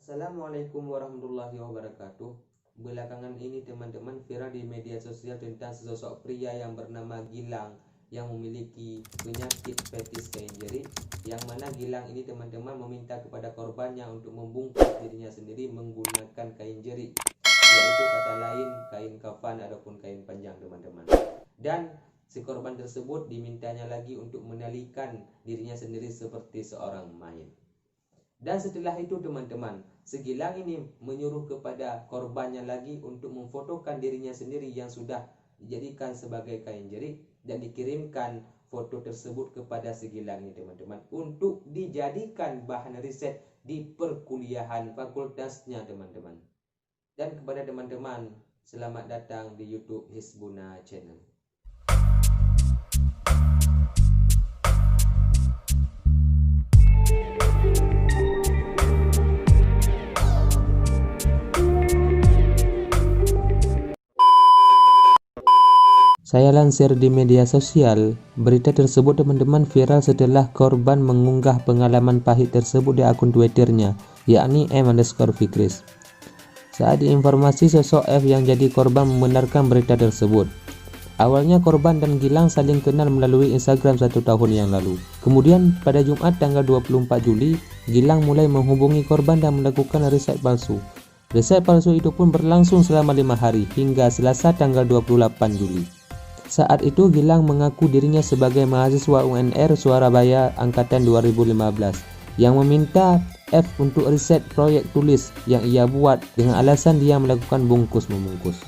Assalamualaikum warahmatullahi wabarakatuh. Belakangan ini teman-teman viral di media sosial tentang sesosok pria yang bernama Gilang yang memiliki penyakit fetis kain jeri, yang mana Gilang ini teman-teman meminta kepada korbannya untuk membungkus dirinya sendiri menggunakan kain jeri, yaitu kata lain kain kafan ataupun kain panjang teman-teman. Dan si korban tersebut dimintanya lagi untuk menalikan dirinya sendiri seperti seorang mayit. Dan setelah itu teman-teman, si Gilang ini menyuruh kepada korbannya lagi untuk memfotokan dirinya sendiri yang sudah dijadikan sebagai kain jeri dan dikirimkan foto tersebut kepada si Gilang ini teman-teman untuk dijadikan bahan riset di perkuliahan fakultasnya teman-teman. Dan kepada teman-teman, selamat datang di YouTube Hizbuna Channel. Saya lansir di media sosial, berita tersebut teman-teman viral setelah korban mengunggah pengalaman pahit tersebut di akun Twitternya, yakni m_fikris. Saat diinformasi, sosok F yang jadi korban membenarkan berita tersebut. Awalnya korban dan Gilang saling kenal melalui Instagram 1 tahun yang lalu. Kemudian pada Jumat tanggal 24 Juli, Gilang mulai menghubungi korban dan melakukan riset palsu. Riset palsu itu pun berlangsung selama 5 hari hingga Selasa tanggal 28 Juli. Saat itu Gilang mengaku dirinya sebagai mahasiswa UNR Surabaya angkatan 2015 yang meminta F untuk riset proyek tulis yang ia buat dengan alasan dia melakukan bungkus-membungkus.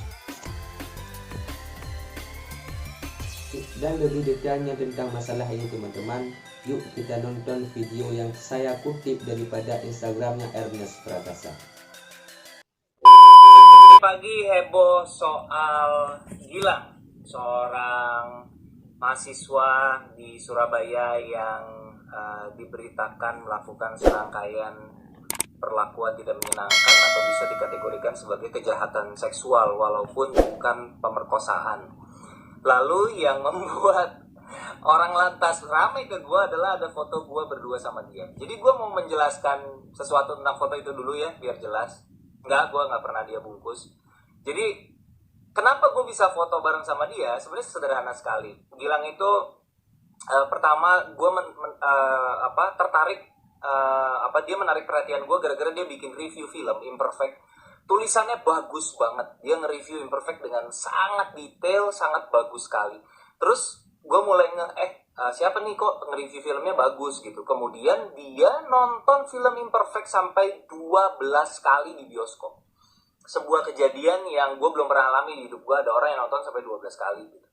Dan lebih detailnya tentang masalah ini teman-teman, yuk kita nonton video yang saya kutip daripada Instagramnya Ernest Prakasa. Pagi heboh soal Gilang, seorang mahasiswa di Surabaya yang diberitakan melakukan serangkaian perlakuan tidak menyenangkan atau bisa dikategorikan sebagai kejahatan seksual walaupun bukan pemerkosaan. Lalu yang membuat orang lantas ramai ke gue adalah ada foto gue berdua sama dia. Jadi gue mau menjelaskan sesuatu tentang foto itu dulu ya, biar jelas. Gue nggak pernah dia bungkus. Jadi kenapa gue bisa foto bareng sama dia? Sebenarnya sederhana sekali. Gilang itu pertama gue tertarik, dia menarik perhatian gue gara-gara dia bikin review film Imperfect. Tulisannya bagus banget. Dia nge-review Imperfect dengan sangat detail, sangat bagus sekali. Terus gue mulai siapa nih kok nge-review filmnya bagus gitu. Kemudian dia nonton film Imperfect sampai 12 kali di bioskop. Sebuah kejadian yang gue belum pernah alami di hidup gue. Ada orang yang nonton sampai 12 kali gitu.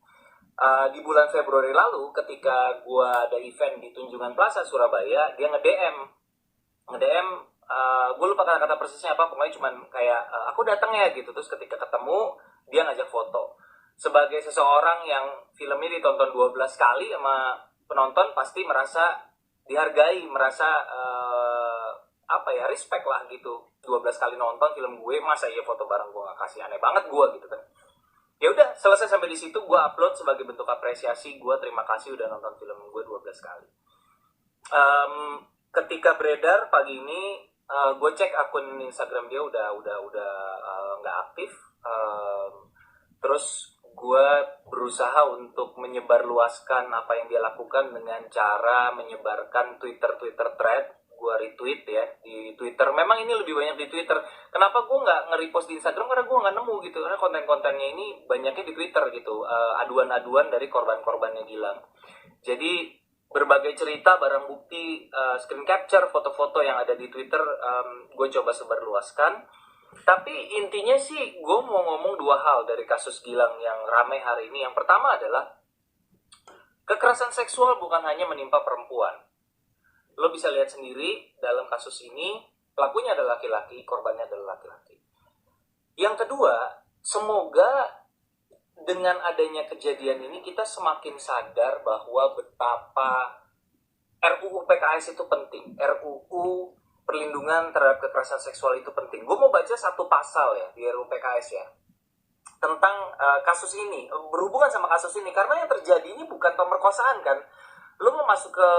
Di bulan Februari lalu ketika gue ada event di Tunjungan Plaza Surabaya, dia nge-DM, gue lupa kata-kata persisnya apa, pokoknya cuman kayak aku datang ya gitu. Terus ketika ketemu dia ngajak foto. Sebagai seseorang yang filmnya ditonton 12 kali sama penonton, pasti merasa dihargai, merasa respect lah gitu. 12 kali nonton film gue, masa iya foto bareng gue gak kasih, aneh banget gue gitu kan. Ya udah, selesai sampai di situ, gue upload sebagai bentuk apresiasi, gue terima kasih udah nonton film gue 12 kali. Ketika beredar pagi ini, gue cek akun Instagram dia udah nggak aktif. Terus gue berusaha untuk menyebarluaskan apa yang dia lakukan dengan cara menyebarkan Twitter thread. Gue retweet ya di Twitter. Memang ini lebih banyak di Twitter. Kenapa gue nggak nge-repost di Instagram? Karena gue nggak nemu gitu. Karena konten-kontennya ini banyaknya di Twitter gitu. Aduan-aduan dari korban-korbannya Gilang. Jadi berbagai cerita, barang bukti, screen capture, foto-foto yang ada di Twitter, gue coba sebarluaskan. Tapi intinya sih gue mau ngomong dua hal dari kasus Gilang yang ramai hari ini. Yang pertama adalah kekerasan seksual bukan hanya menimpa perempuan. Lo bisa lihat sendiri dalam kasus ini, pelakunya adalah laki-laki, korbannya adalah laki-laki. Yang kedua, semoga dengan adanya kejadian ini kita semakin sadar bahwa betapa RUU PKS itu penting. RUU perlindungan terhadap kekerasan seksual itu penting. Gue mau baca satu pasal ya di RUU PKS ya tentang kasus ini, berhubungan sama kasus ini, karena yang terjadi ini bukan pemerkosaan kan. Lu mau masuk ke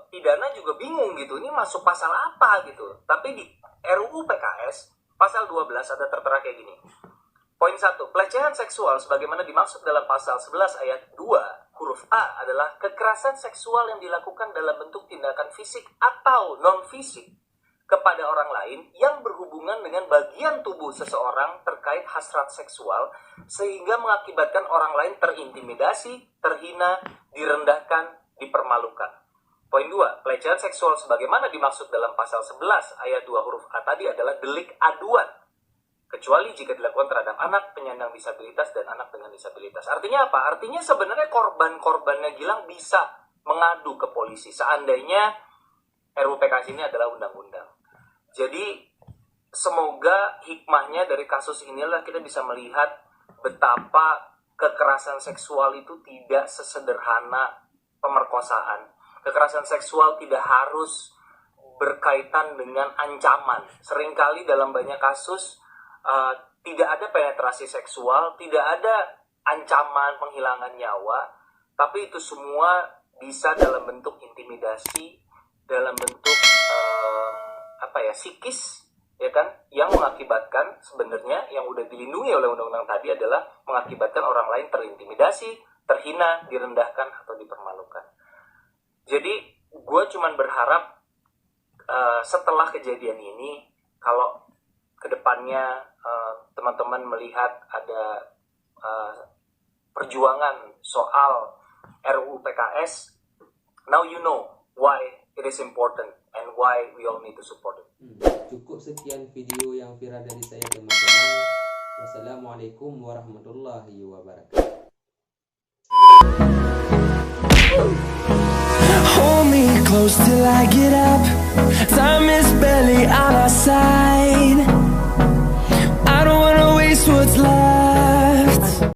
pidana juga bingung gitu, ini masuk pasal apa gitu. Tapi di RUU PKS pasal 12 ada tertera kayak gini. Poin 1, pelecehan seksual sebagaimana dimaksud dalam pasal 11 ayat 2 huruf A adalah kekerasan seksual yang dilakukan dalam bentuk tindakan fisik atau non-fisik kepada orang lain yang berhubungan dengan bagian tubuh seseorang terkait hasrat seksual sehingga mengakibatkan orang lain terintimidasi, terhina, direndahkan, dipermalukan. Poin 2, pelecehan seksual sebagaimana dimaksud dalam pasal 11 ayat 2 huruf A tadi adalah delik aduan, kecuali jika dilakukan terhadap anak, penyandang disabilitas, dan anak dengan disabilitas. Artinya apa? Artinya sebenarnya korban-korbannya Gilang bisa mengadu ke polisi seandainya RUU PKS ini adalah undang-undang. Jadi semoga hikmahnya dari kasus inilah kita bisa melihat betapa kekerasan seksual itu tidak sesederhana pemerkosaan. Kekerasan seksual tidak harus berkaitan dengan ancaman. Seringkali dalam banyak kasus tidak ada penetrasi seksual, tidak ada ancaman penghilangan nyawa, tapi itu semua bisa dalam bentuk intimidasi, dalam bentuk psikis, ya kan, yang mengakibatkan sebenarnya yang udah dilindungi oleh undang-undang tadi adalah mengakibatkan orang lain terintimidasi, terhina, direndahkan, atau dipermalukan. Jadi gue cuman berharap setelah kejadian ini, kalau kedepannya teman-teman melihat ada perjuangan soal RUU PKS, now you know why it is important and why we all need to support it. Cukup sekian video yang viral dari saya teman-teman. Wassalamualaikum warahmatullahi wabarakatuh. Hold me close till I get up. Time is barely on our side. I don't wanna waste what's left.